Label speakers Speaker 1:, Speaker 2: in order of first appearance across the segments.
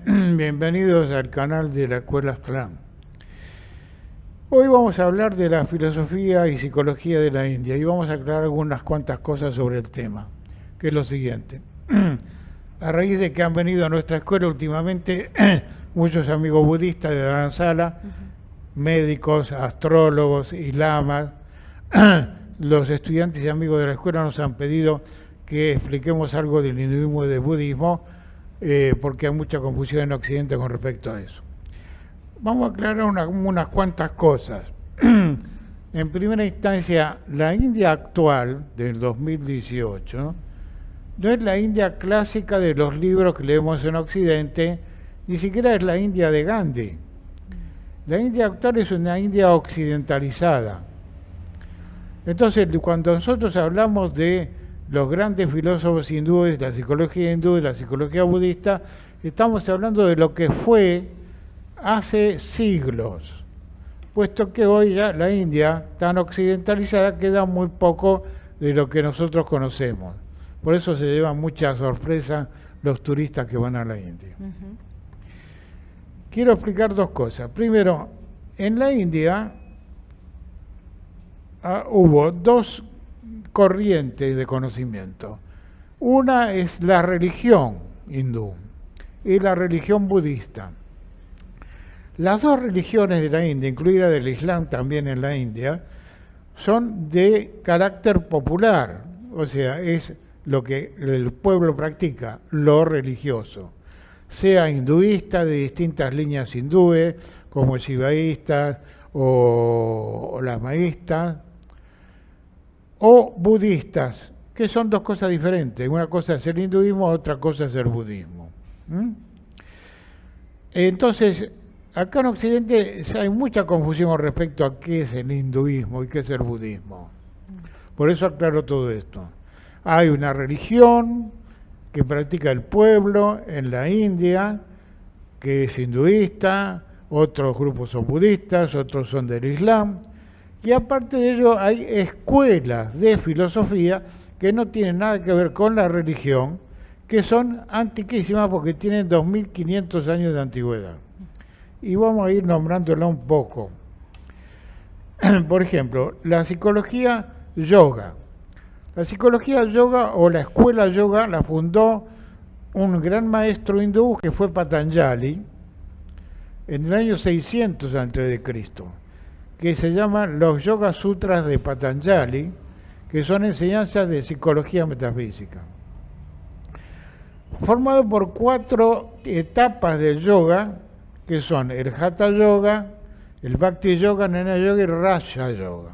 Speaker 1: Bienvenidos al canal de la Escuela Plan. Hoy vamos a hablar de la filosofía y psicología de la India y vamos a aclarar algunas cuantas cosas sobre el tema, que es lo siguiente. A raíz de que han venido a nuestra escuela últimamente muchos amigos budistas de Dharamsala, médicos, astrólogos y lamas, los estudiantes y amigos de la escuela nos han pedido que expliquemos algo del hinduismo y del budismo, porque hay mucha confusión en Occidente con respecto a eso. Vamos a aclarar unas cuantas cosas. En primera instancia, la India actual del 2018 no es la India clásica de los libros que leemos en Occidente, ni siquiera es la India de Gandhi. La India actual es una India occidentalizada. Entonces, cuando nosotros hablamos de los grandes filósofos hindúes, la psicología hindú y la psicología budista, estamos hablando de lo que fue hace siglos, puesto que hoy ya la India, tan occidentalizada, queda muy poco de lo que nosotros conocemos. Por eso se llevan mucha sorpresa los turistas que van a la India. Quiero explicar dos cosas. Primero, en la India hubo dos corrientes de conocimiento. Una es la religión hindú y la religión budista. Las dos religiones de la India, incluida del Islam también en la India, son de carácter popular, o sea, es lo que el pueblo practica, lo religioso, sea hinduista de distintas líneas hindúes, como shivaístas o lamaístas, o budistas, que son dos cosas diferentes. Una cosa es el hinduismo, otra cosa es el budismo. Entonces, acá en Occidente hay mucha confusión con respecto a qué es el hinduismo y qué es el budismo. Por eso aclaro todo esto. Hay una religión que practica el pueblo en la India, que es hinduista, otros grupos son budistas, otros son del Islam, y aparte de ello hay escuelas de filosofía que no tienen nada que ver con la religión, que son antiquísimas porque tienen 2500 años de antigüedad. Y vamos a ir nombrándola un poco. Por ejemplo, la psicología yoga. La psicología yoga o la escuela yoga la fundó un gran maestro hindú que fue Patanjali en el año 600 a.C., que se llaman los Yoga Sutras de Patanjali, que son enseñanzas de psicología metafísica. Formado por 4 etapas del yoga, que son el Hatha Yoga, el Bhakti Yoga, Jnana Yoga y Raja Yoga.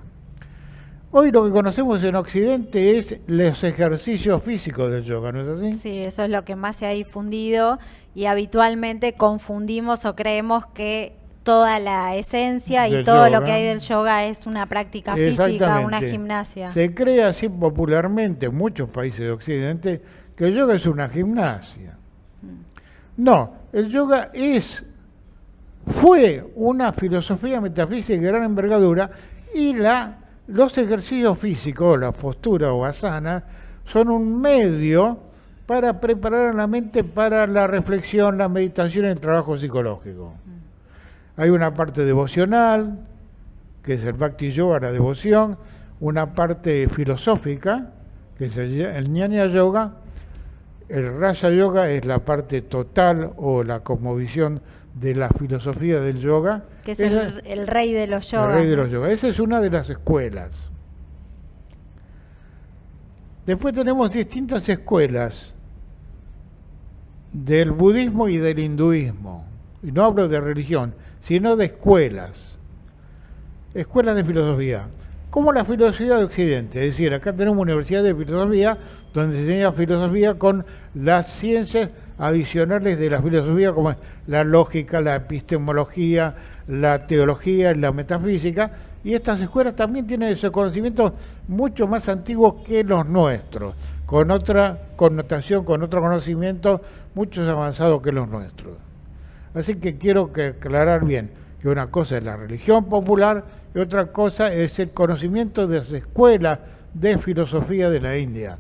Speaker 1: Hoy lo que conocemos en Occidente es los ejercicios físicos del yoga, ¿no es así?
Speaker 2: Sí, eso es lo que más se ha difundido y habitualmente confundimos o creemos que toda la esencia y todo lo que hay del yoga es una práctica física, una gimnasia.
Speaker 1: Se cree así popularmente en muchos países de Occidente que el yoga es una gimnasia. No, el yoga fue una filosofía metafísica de gran envergadura y los ejercicios físicos, la postura o asana, son un medio para preparar a la mente para la reflexión, la meditación y el trabajo psicológico. Hay una parte devocional, que es el Bhakti Yoga, la devoción, una parte filosófica, que es el Jnana Yoga, el Raja Yoga es la parte total o la cosmovisión de la filosofía del yoga.
Speaker 2: Que es el rey de los yogas.
Speaker 1: El rey de los yogas. Esa es una de las escuelas. Después tenemos distintas escuelas del budismo y del hinduismo. Y no hablo de religión, sino de escuelas. Escuelas de filosofía. Como la filosofía de Occidente. Es decir, acá tenemos una universidad de filosofía donde se enseña filosofía con las ciencias adicionales de la filosofía, como la lógica, la epistemología, la teología, la metafísica, y estas escuelas también tienen ese conocimiento mucho más antiguo que los nuestros, con otra connotación, con otro conocimiento mucho más avanzado que los nuestros. Así que quiero aclarar bien que una cosa es la religión popular y otra cosa es el conocimiento de las escuelas de filosofía de la India,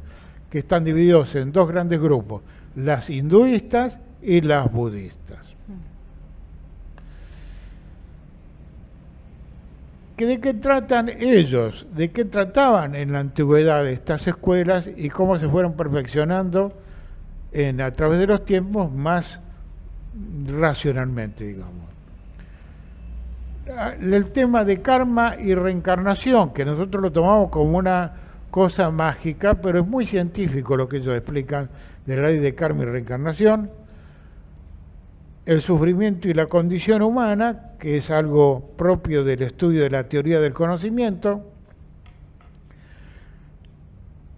Speaker 1: que están divididos en dos grandes grupos, las hinduistas y las budistas. ¿De qué tratan ellos? ¿De qué trataban en la antigüedad estas escuelas y cómo se fueron perfeccionando a través de los tiempos más racionalmente, digamos? El tema de karma y reencarnación, que nosotros lo tomamos como una cosa mágica, pero es muy científico lo que ellos explican de la ley de karma y reencarnación. El sufrimiento y la condición humana, que es algo propio del estudio de la teoría del conocimiento.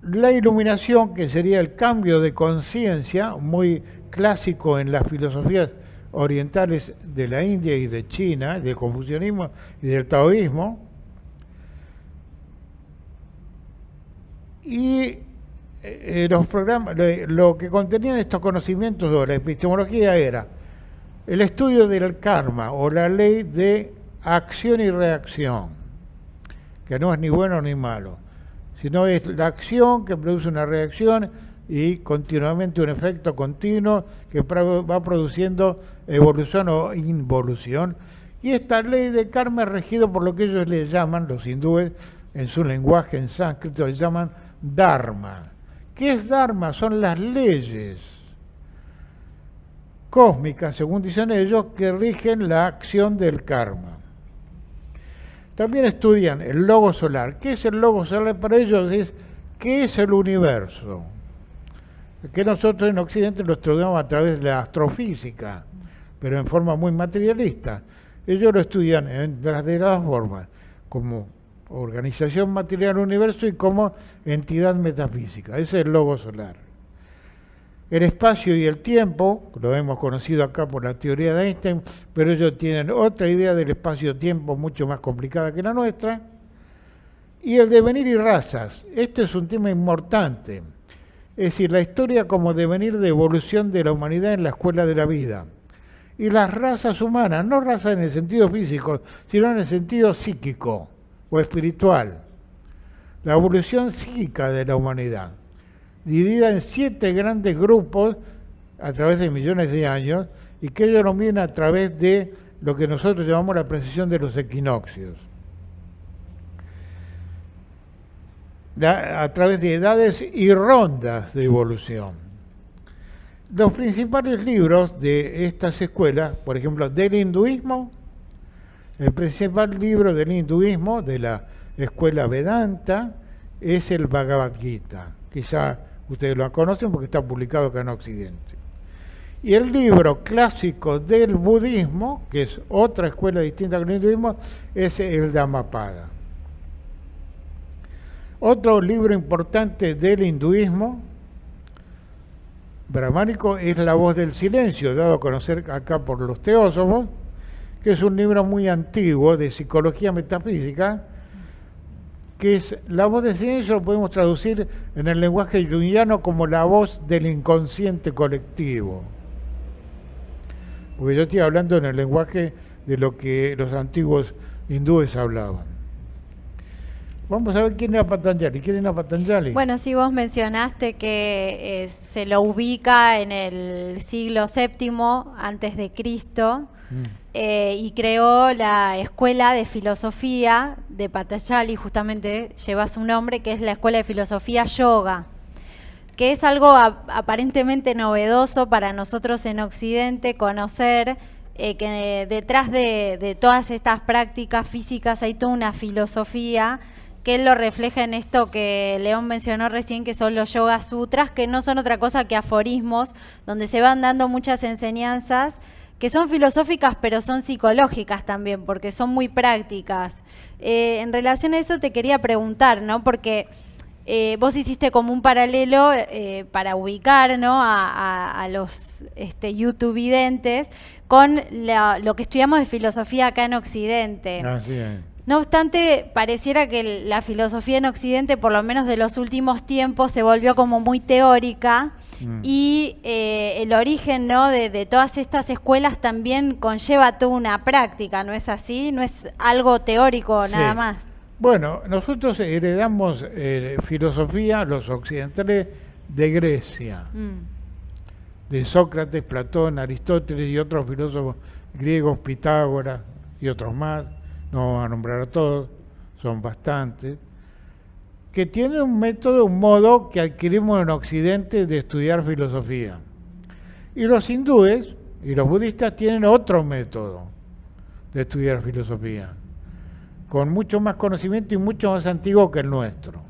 Speaker 1: La iluminación, que sería el cambio de conciencia, muy clásico en las filosofías orientales de la India y de China, del confucianismo y del taoísmo. Y los programas, lo que contenían estos conocimientos sobre la epistemología era el estudio del karma o la ley de acción y reacción, que no es ni bueno ni malo, sino es la acción que produce una reacción y continuamente un efecto continuo que va produciendo evolución o involución. Y esta ley de karma es regido por lo que ellos le llaman, los hindúes, en su lenguaje en sánscrito, le llaman dharma. ¿Qué es dharma? Son las leyes cósmicas, según dicen ellos, que rigen la acción del karma. También estudian el logo solar. ¿Qué es el logo solar? Para ellos es ¿qué es el universo? Que nosotros en Occidente lo estudiamos a través de la astrofísica, pero en forma muy materialista. Ellos lo estudian en las de las formas, como organización material del universo y como entidad metafísica. Ese es el logo solar. El espacio y el tiempo, lo hemos conocido acá por la teoría de Einstein, pero ellos tienen otra idea del espacio-tiempo mucho más complicada que la nuestra. Y el devenir y razas. Este es un tema importante. Es decir, la historia como devenir de evolución de la humanidad en la escuela de la vida. Y las razas humanas, no razas en el sentido físico, sino en el sentido psíquico o espiritual. La evolución psíquica de la humanidad, dividida en 7 grandes grupos a través de millones de años, y que ellos lo miden a través de lo que nosotros llamamos la precesión de los equinoccios. A través de edades y rondas de evolución. Los principales libros de estas escuelas, por ejemplo, del hinduismo, el principal libro del hinduismo, de la escuela Vedanta, es el Bhagavad Gita. Quizá ustedes lo conocen porque está publicado acá en Occidente. Y el libro clásico del budismo, que es otra escuela distinta que el hinduismo, es el Dhammapada. Otro libro importante del hinduismo brahmánico es La Voz del Silencio, dado a conocer acá por los teósofos, que es un libro muy antiguo de psicología metafísica, que es La Voz del Silencio, lo podemos traducir en el lenguaje junguiano como la voz del inconsciente colectivo. Porque yo estoy hablando en el lenguaje de lo que los antiguos hindúes hablaban. Vamos a ver quién era Patanjali. ¿Quién era Patanjali?
Speaker 2: Bueno, sí, vos mencionaste que se lo ubica en el siglo VII antes de Cristo y creó la escuela de filosofía de Patanjali, justamente lleva su nombre, que es la escuela de filosofía yoga, que es algo aparentemente novedoso para nosotros en Occidente conocer. Que detrás de todas estas prácticas físicas hay toda una filosofía que él lo refleja en esto que León mencionó recién, que son los Yoga Sutras, que no son otra cosa que aforismos, donde se van dando muchas enseñanzas que son filosóficas, pero son psicológicas también, porque son muy prácticas. En relación a eso te quería preguntar, ¿no? Porque vos hiciste como un paralelo para ubicar, ¿no?, a los youtuvidentes con lo que estudiamos de filosofía acá en Occidente.
Speaker 1: Así es.
Speaker 2: No obstante, pareciera que la filosofía en Occidente, por lo menos de los últimos tiempos, se volvió como muy teórica y el origen, ¿no?, de todas estas escuelas también conlleva toda una práctica, ¿no es así? No es algo teórico nada más.
Speaker 1: Bueno, nosotros heredamos filosofía, los occidentales, de Grecia. de Sócrates, Platón, Aristóteles y otros filósofos griegos, Pitágoras y otros más, no vamos a nombrar a todos, son bastantes, que tienen un método, un modo que adquirimos en Occidente de estudiar filosofía. Y los hindúes y los budistas tienen otro método de estudiar filosofía, con mucho más conocimiento y mucho más antiguo que el nuestro.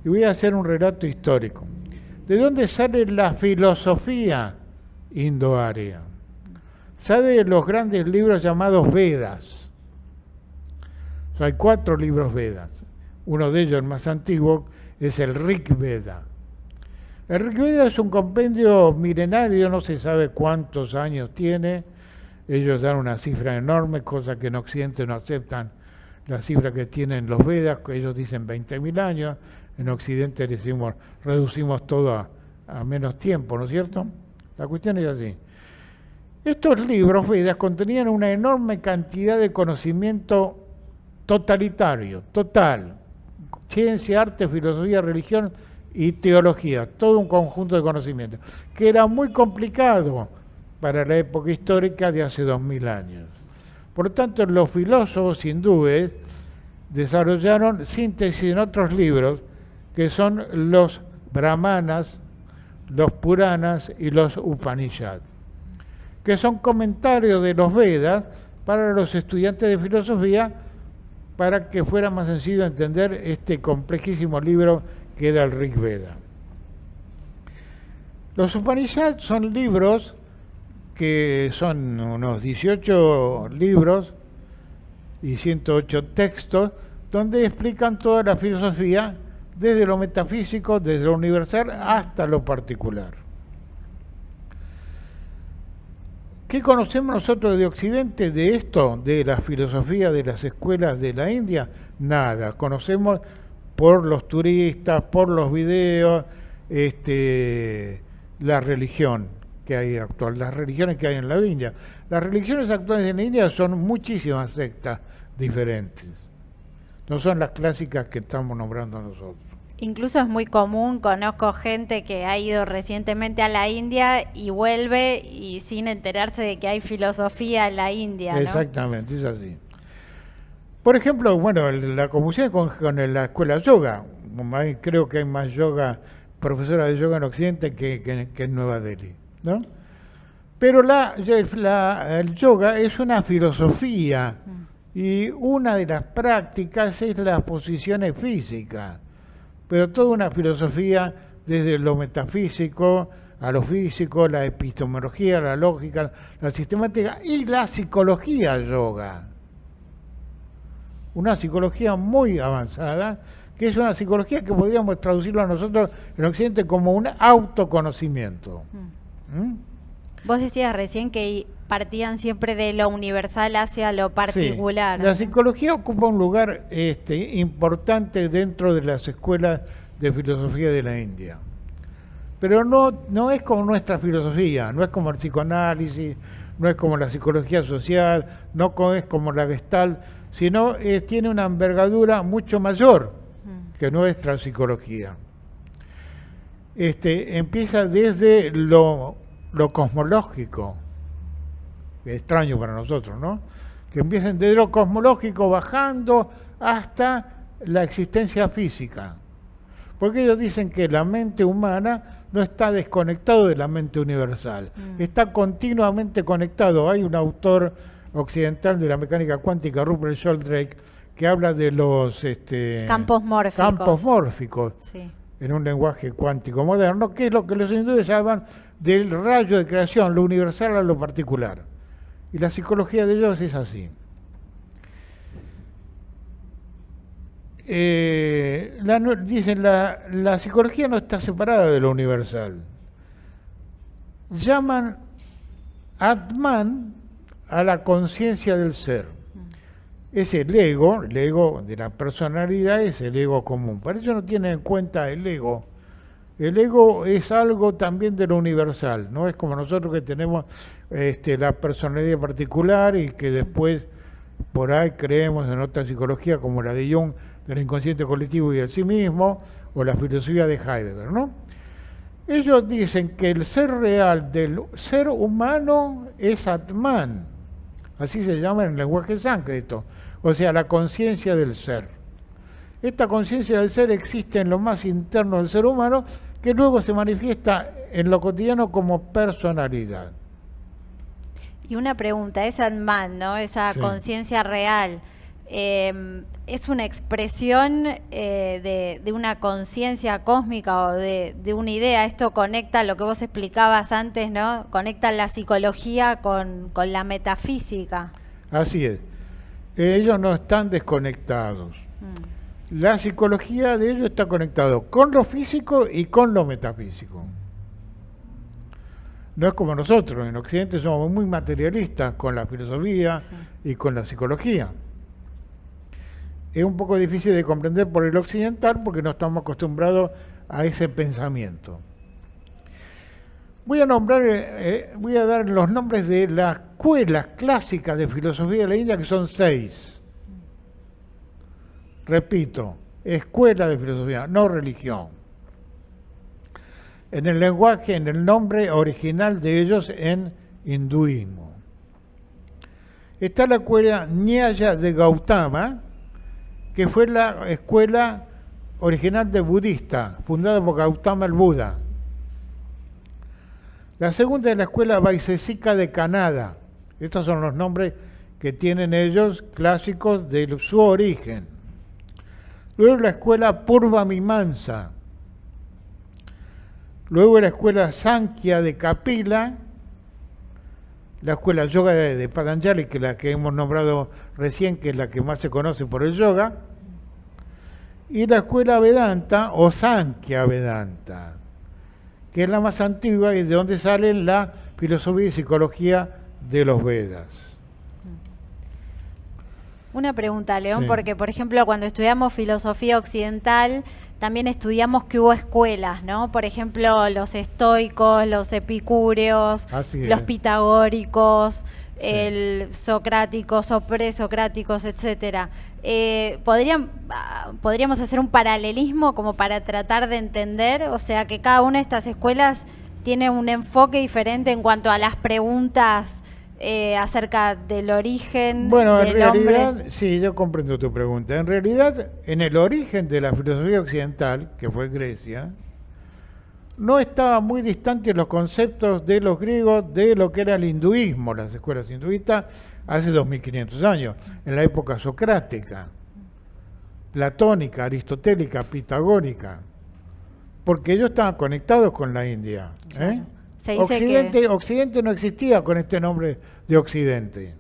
Speaker 1: Y voy a hacer un relato histórico. ¿De dónde sale la filosofía indoaria? Sale de los grandes libros llamados Vedas. O sea, hay 4 libros Vedas. Uno de ellos, el más antiguo, es el Rig Veda. El Rig Veda es un compendio milenario, no se sabe cuántos años tiene. Ellos dan una cifra enorme, cosa que en Occidente no aceptan la cifra que tienen los Vedas, que ellos dicen 20.000 años. En Occidente decimos, reducimos todo a menos tiempo, ¿no es cierto? La cuestión es así. Estos libros Vedas contenían una enorme cantidad de conocimiento totalitario, total, ciencia, arte, filosofía, religión y teología, todo un conjunto de conocimientos, que era muy complicado para la época histórica de hace 2000 años. Por lo tanto, los filósofos hindúes desarrollaron síntesis en otros libros, que son los Brahmanas, los Puranas y los Upanishads, que son comentarios de los Vedas para los estudiantes de filosofía, para que fuera más sencillo entender este complejísimo libro que era el Rig Veda. Los Upanishads son libros que son unos 18 libros y 108 textos, donde explican toda la filosofía, desde lo metafísico, desde lo universal hasta lo particular. ¿Qué conocemos nosotros de Occidente de esto, de la filosofía de las escuelas de la India? Nada. Conocemos por los turistas, por los videos, la religión que hay actual, las religiones que hay en la India. Las religiones actuales en la India son muchísimas sectas diferentes. No son las clásicas que estamos nombrando nosotros.
Speaker 2: Incluso es muy común, conozco gente que ha ido recientemente a la India y vuelve y sin enterarse de que hay filosofía en la India, ¿no?
Speaker 1: Exactamente, es así. Por ejemplo, bueno, la confusión con la escuela yoga. Creo que hay más profesora de yoga en Occidente que en Nueva Delhi, ¿no? Pero el yoga es una filosofía y una de las prácticas es las posiciones físicas. Pero toda una filosofía desde lo metafísico a lo físico, la epistemología, la lógica, la sistemática y la psicología yoga. Una psicología muy avanzada, que es una psicología que podríamos traducirlo a nosotros en Occidente como un autoconocimiento.
Speaker 2: Vos decías recién que partían siempre de lo universal hacia lo particular.
Speaker 1: Sí. La psicología ocupa un lugar importante dentro de las escuelas de filosofía de la India. Pero no es como nuestra filosofía, no es como el psicoanálisis, no es como la psicología social, no es como la Gestalt, sino tiene una envergadura mucho mayor que nuestra psicología. Empieza desde lo cosmológico, que es extraño para nosotros, ¿no? Que empiecen desde lo cosmológico bajando hasta la existencia física. Porque ellos dicen que la mente humana no está desconectado de la mente universal, está continuamente conectado. Hay un autor occidental de la mecánica cuántica, Rupert Sheldrake, que habla de los
Speaker 2: campos mórficos.
Speaker 1: Sí. En un lenguaje cuántico moderno, que es lo que los hindúes llaman del rayo de creación, lo universal a lo particular. Y la psicología de ellos es así. Dicen, la psicología no está separada de lo universal. Llaman Atman a la conciencia del ser. Es el ego de la personalidad es el ego común. Para eso no tienen en cuenta el ego. El ego es algo también de lo universal, no es como nosotros que tenemos la personalidad particular y que después por ahí creemos en otra psicología como la de Jung, del inconsciente colectivo y del sí mismo, o la filosofía de Heidegger, ¿no? Ellos dicen que el ser real del ser humano es Atman, así se llama en el lenguaje sánscrito, o sea, la conciencia del ser. Esta conciencia del ser existe en lo más interno del ser humano, que luego se manifiesta en lo cotidiano como personalidad.
Speaker 2: Y una pregunta, esa Atman, ¿no? Esa conciencia real, ¿es una expresión de una conciencia cósmica o de una idea? Esto conecta lo que vos explicabas antes, ¿no? Conecta la psicología con la metafísica.
Speaker 1: Así es. Ellos no están desconectados. La psicología de ellos está conectado con lo físico y con lo metafísico. No es como nosotros, en Occidente somos muy materialistas con la filosofía y con la psicología. Es un poco difícil de comprender por el occidental porque no estamos acostumbrados a ese pensamiento. Voy a dar los nombres de las escuelas clásicas de filosofía de la India, que son 6. Repito, escuela de filosofía, no religión. En el lenguaje, en el nombre original de ellos en hinduismo. Está la escuela Nyaya de Gautama, que fue la escuela original de budista, fundada por Gautama el Buda. La segunda es la escuela Vaisesika de Kanada. Estos son los nombres que tienen ellos clásicos de su origen. Luego la escuela Purva Mimamsa. Luego la escuela Sankhya de Kapila. La escuela Yoga de Patanjali, que es la que hemos nombrado recién, que es la que más se conoce por el yoga. Y la escuela Vedanta o Sankhya Vedanta, que es la más antigua y de donde sale la filosofía y psicología de los Vedas.
Speaker 2: Una pregunta, León, porque por ejemplo cuando estudiamos filosofía occidental también estudiamos que hubo escuelas, ¿no? Por ejemplo, los estoicos, los epicúreos, los pitagóricos, el socráticos o presocráticos, etcétera. ¿Podríamos hacer un paralelismo como para tratar de entender? O sea, que cada una de estas escuelas tiene un enfoque diferente en cuanto a las preguntas acerca del origen del hombre.
Speaker 1: En realidad, sí, yo comprendo tu pregunta. En realidad, en el origen de la filosofía occidental, que fue Grecia, no estaban muy distantes los conceptos de los griegos de lo que era el hinduismo, las escuelas hinduistas, hace 2500 años, en la época socrática, platónica, aristotélica, pitagórica, porque ellos estaban conectados con la India.
Speaker 2: Claro. Se dice
Speaker 1: Occidente no existía con este nombre de Occidente.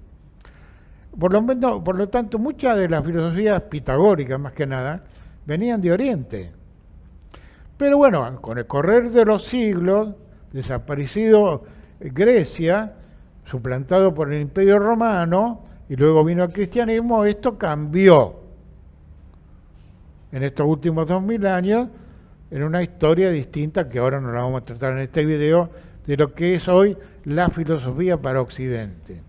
Speaker 1: Por lo tanto, muchas de las filosofías pitagóricas, más que nada, venían de Oriente. Pero bueno, con el correr de los siglos, desaparecido Grecia, suplantado por el Imperio Romano, y luego vino el cristianismo, esto cambió en estos últimos 2000 años, en una historia distinta que ahora no la vamos a tratar en este video, de lo que es hoy la filosofía para Occidente.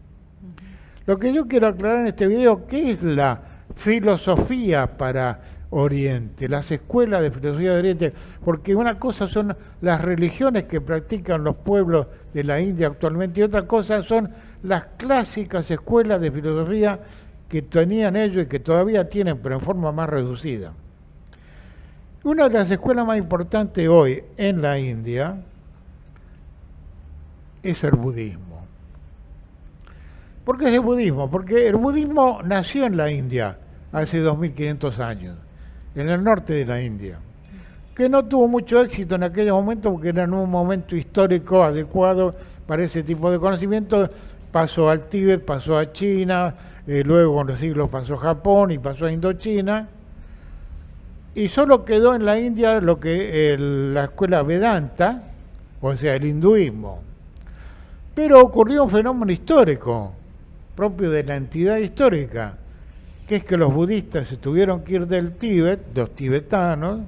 Speaker 1: Lo que yo quiero aclarar en este video, ¿qué es la filosofía para Oriente? Las escuelas de filosofía de Oriente, porque una cosa son las religiones que practican los pueblos de la India actualmente y otra cosa son las clásicas escuelas de filosofía que tenían ellos y que todavía tienen, pero en forma más reducida. Una de las escuelas más importantes hoy en la India es el budismo. ¿Por qué es el budismo? Porque el budismo nació en la India hace 2500 años, en el norte de la India, que no tuvo mucho éxito en aquellos momentos porque era en un momento histórico adecuado para ese tipo de conocimiento. Pasó al Tíbet, pasó a China, luego con los siglos pasó a Japón y pasó a Indochina, y solo quedó en la India lo que la escuela Vedanta, o sea, el hinduismo. Pero ocurrió un fenómeno histórico, propio de la entidad histórica, que es que los budistas se tuvieron que ir del Tíbet, los tibetanos,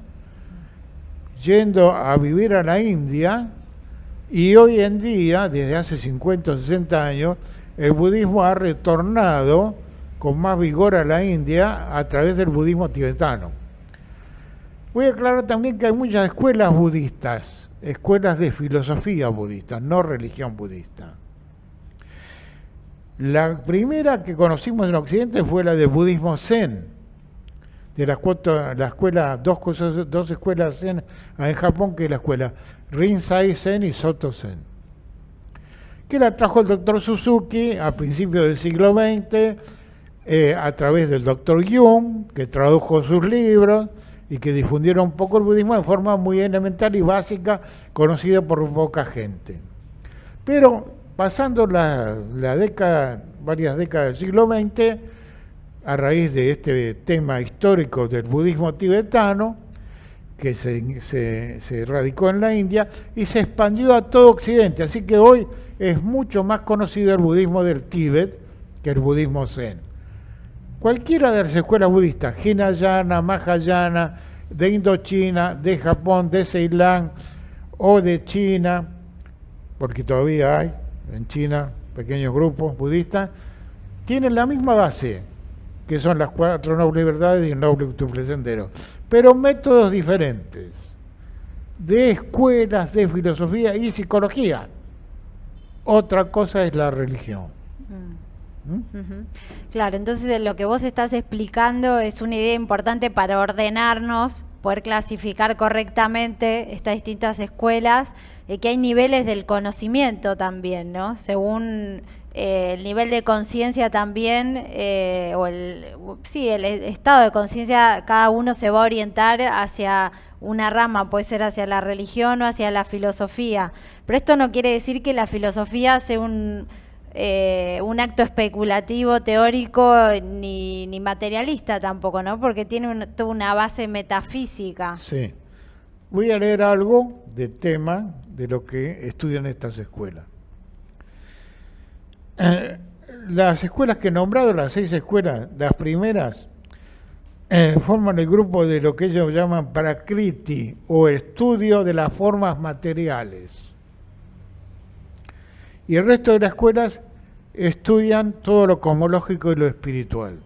Speaker 1: yendo a vivir a la India, y hoy en día, desde hace 50 o 60 años, el budismo ha retornado con más vigor a la India a través del budismo tibetano. Voy a aclarar también que hay muchas escuelas budistas, escuelas de filosofía budista, no religión budista. La primera que conocimos en Occidente fue la del budismo Zen, de la escuela, dos escuelas Zen en Japón, que es la escuela Rinzai Zen y Soto Zen, que la trajo el doctor Suzuki a principios del siglo XX, a través del doctor Jung, que tradujo sus libros y que difundieron un poco el budismo de forma muy elemental y básica, conocida por poca gente. Pero pasando varias décadas del siglo XX, a raíz de este tema histórico del budismo tibetano, que se radicó en la India y se expandió a todo Occidente. Así que hoy es mucho más conocido el budismo del Tíbet que el budismo Zen. Cualquiera de las escuelas budistas, Hinayana, Mahayana, de Indochina, de Japón, de Ceilán o de China, porque todavía hay en China pequeños grupos budistas, tienen la misma base, que son las 4 nobles verdades y el noble octuple sendero, pero métodos diferentes, de escuelas de filosofía y psicología. Otra cosa es la religión.
Speaker 2: Claro, entonces lo que vos estás explicando es una idea importante para ordenarnos, poder clasificar correctamente estas distintas escuelas, que hay niveles del conocimiento también, ¿no? Según el nivel de conciencia también, el estado de conciencia, cada uno se va a orientar hacia una rama, puede ser hacia la religión o hacia la filosofía. Pero esto no quiere decir que la filosofía sea un acto especulativo, teórico, ni materialista tampoco, ¿no? Porque tiene toda una base metafísica.
Speaker 1: Sí. Voy a leer algo de tema de lo que estudian estas escuelas. Las escuelas que he nombrado, las 6 escuelas, las primeras, forman el grupo de lo que ellos llaman Prakriti, o estudio de las formas materiales. Y el resto de las escuelas estudian todo lo cosmológico y lo espiritual.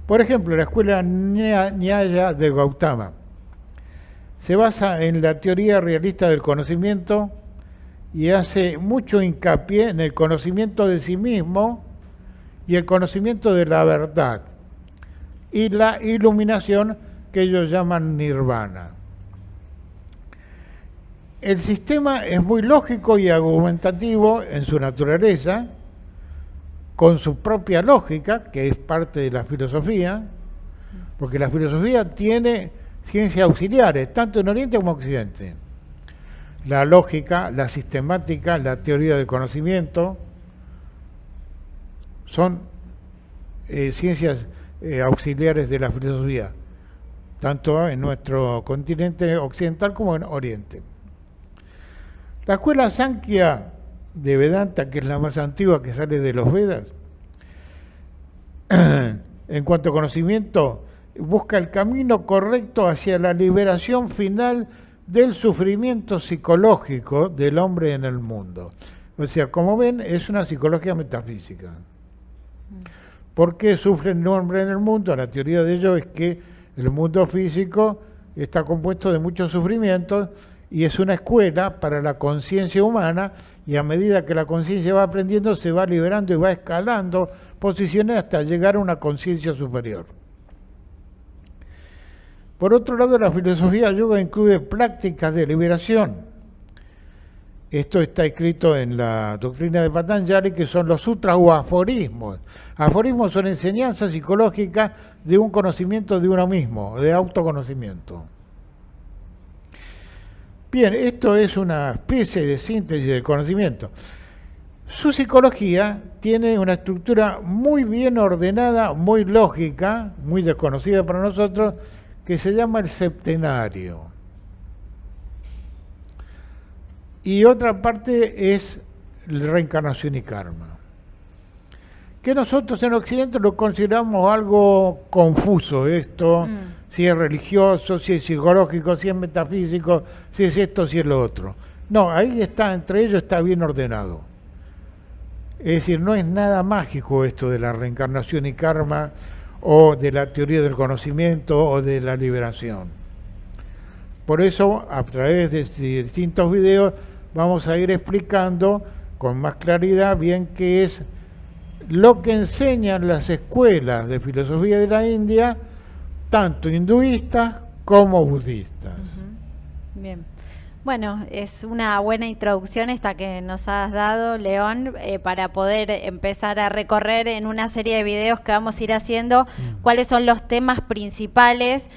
Speaker 1: Por ejemplo, la escuela Nyaya de Gautama se basa en la teoría realista del conocimiento y hace mucho hincapié en el conocimiento de sí mismo y el conocimiento de la verdad y la iluminación que ellos llaman nirvana. El sistema es muy lógico y argumentativo en su naturaleza, con su propia lógica, que es parte de la filosofía, porque la filosofía tiene ciencias auxiliares, tanto en Oriente como en Occidente. La lógica, la sistemática, la teoría del conocimiento, son ciencias auxiliares de la filosofía, tanto en nuestro continente occidental como en Oriente. La escuela Sankhya de Vedanta, que es la más antigua que sale de los Vedas, en cuanto a conocimiento, busca el camino correcto hacia la liberación final del sufrimiento psicológico del hombre en el mundo. O sea, como ven, es una psicología metafísica. ¿Por qué sufre el hombre en el mundo? La teoría de ello es que el mundo físico está compuesto de muchos sufrimientos y es una escuela para la conciencia humana, y a medida que la conciencia va aprendiendo se va liberando y va escalando posiciones hasta llegar a una conciencia superior. Por otro lado, la filosofía yoga incluye prácticas de liberación. Esto está escrito en la doctrina de Patanjali, que son los sutras o aforismos. Aforismos son enseñanzas psicológicas de un conocimiento de uno mismo, de autoconocimiento. Bien, esto es una especie de síntesis del conocimiento. Su psicología tiene una estructura muy bien ordenada, muy lógica, muy desconocida para nosotros, que se llama el septenario. Y otra parte es reencarnación y karma, que nosotros en Occidente lo consideramos algo confuso esto, si es religioso, si es psicológico, si es metafísico, si es esto, si es lo otro. No, ahí está, entre ellos está bien ordenado. Es decir, no es nada mágico esto de la reencarnación y karma, o de la teoría del conocimiento o de la liberación. Por eso, a través de distintos videos, vamos a ir explicando con más claridad bien qué es lo que enseñan las escuelas de filosofía de la India, tanto hinduistas como budistas.
Speaker 2: Bien. Bueno, es una buena introducción esta que nos has dado, León, para poder empezar a recorrer en una serie de videos que vamos a ir haciendo cuáles son los temas principales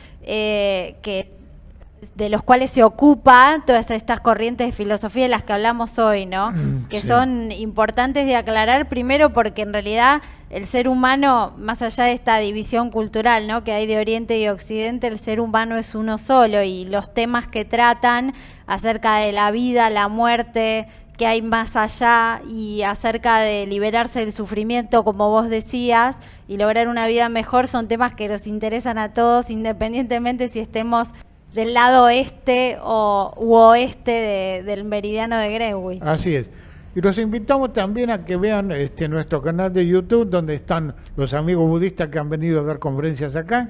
Speaker 2: de los cuales se ocupa todas estas corrientes de filosofía de las que hablamos hoy, ¿no? Que son importantes de aclarar, primero porque en realidad el ser humano, más allá de esta división cultural, ¿no?, que hay de Oriente y Occidente, el ser humano es uno solo, y los temas que tratan acerca de la vida, la muerte, que hay más allá, y acerca de liberarse del sufrimiento, como vos decías, y lograr una vida mejor, son temas que nos interesan a todos, independientemente si estemos del lado este u oeste del meridiano de Greenwich.
Speaker 1: Así es. Y los invitamos también a que vean nuestro canal de YouTube, donde están los amigos budistas que han venido a dar conferencias acá.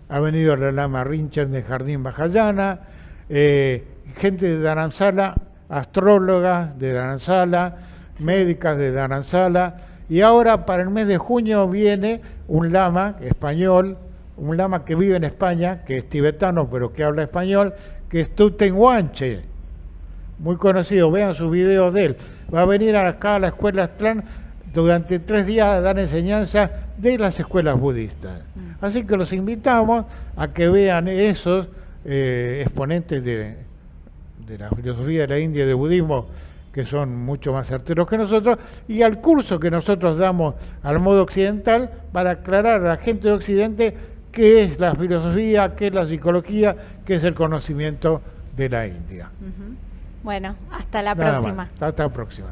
Speaker 1: Ha venido la Lama Rinchen de Jardín Mahayana, gente de Dharamsala, astrólogas de Dharamsala, médicas de Dharamsala, y ahora para el mes de junio viene un lama español, un lama que vive en España, que es tibetano pero que habla español, que es Thupten Wanche, muy conocido. Vean sus videos de él. Va a venir acá a la escuela Astran durante 3 días a dar enseñanza de las escuelas budistas. Así que los invitamos a que vean esos exponentes de la filosofía de la India y del budismo, que son mucho más certeros que nosotros, y al curso que nosotros damos al modo occidental para aclarar a la gente de Occidente qué es la filosofía, qué es la psicología, qué es el conocimiento de la India.
Speaker 2: Bueno, hasta la próxima.
Speaker 1: Hasta la próxima.